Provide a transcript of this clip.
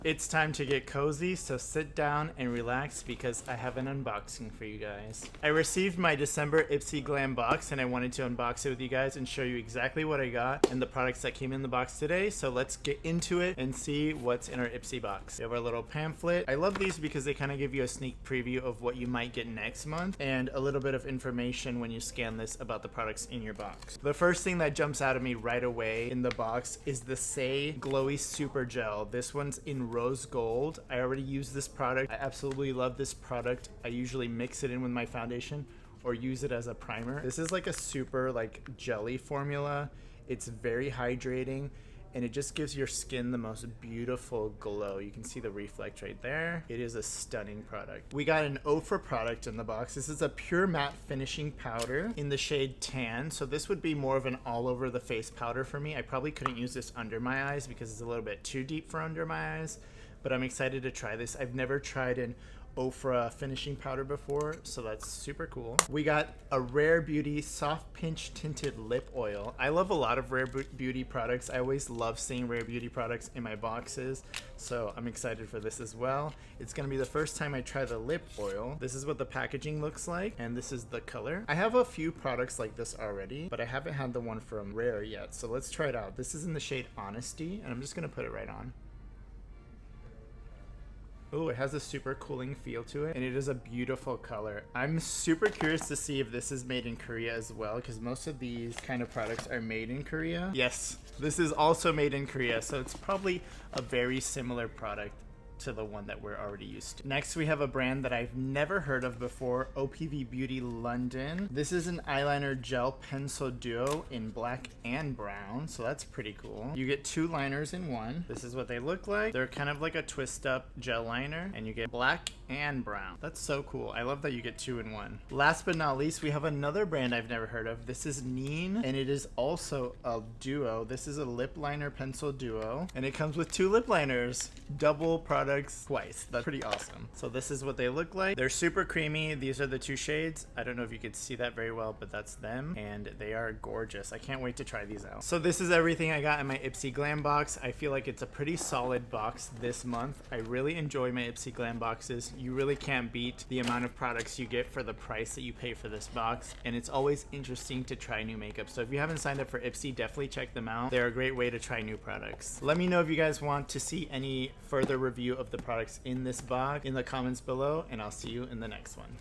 It's time to get cozy, so sit down and relax because I have an unboxing for you guys. I received my December IPSY Glam box and I wanted to unbox it with you guys and show you exactly what I got and the products that came in the box today. So let's get into it and see what's in our IPSY box. We have our little pamphlet. I love these because they kind of give you a sneak preview of what you might get next month and a little bit of information when you scan this about the products in your box. The first thing that jumps out at me right away in the box is the Saie Glowy Super Gel. This one's in rose gold. I already use this product. I absolutely love this product. I usually mix it in with my foundation or use it as a primer. This is like a super jelly formula. It's very hydrating and it just gives your skin the most beautiful glow. You can see the reflect right there. It is a stunning product. We got an Ofra product in the box. This is a pure matte finishing powder in the shade tan. So this would be more of an all over the face powder for me. I probably couldn't use this under my eyes because it's a little bit too deep for under my eyes, but I'm excited to try this. I've never tried an Ofra finishing powder before, so that's super cool. We got a Rare Beauty Soft Pinch Tinted Lip Oil. I love a lot of Rare Beauty products. I always love seeing Rare Beauty products in my boxes, so I'm excited for this as well. It's gonna be the first time I try the lip oil. This is what the packaging looks like, and this is the color. I have a few products like this already, but I haven't had the one from Rare yet, so let's try it out. This is in the shade Honesty, and I'm just gonna put it right on. Oh, it has a super cooling feel to it, and it is a beautiful color. I'm super curious to see if this is made in Korea as well, because most of these kind of products are made in Korea. Yes, this is also made in Korea, so it's probably a very similar product to the one that we're already used to. Next, we have a brand that I've never heard of before, OPV Beauty London. This is an eyeliner gel pencil duo in black and brown, so that's pretty cool. You get two liners in one. This is what they look like. They're kind of like a twist up gel liner, and you get black and brown. That's so cool. I love that you get two in one. Last but not least, we have another brand I've never heard of. This is Neen, and it is also a duo. This is a lip liner pencil duo, and it comes with two lip liners. Double products twice. That's pretty awesome. So this is what they look like. They're super creamy. These are the two shades. I don't know if you could see that very well, but that's them, and they are gorgeous. I can't wait to try these out. So this is everything I got in my IPSY Glam box. I feel like it's a pretty solid box this month. I really enjoy my IPSY Glam boxes. You really can't beat the amount of products you get for the price that you pay for this box, and it's always interesting to try new makeup. So if you haven't signed up for IPSY, definitely check them out. They're a great way to try new products. Let me know if you guys want to see any further review of the products in this box in the comments below, and I'll see you in the next one.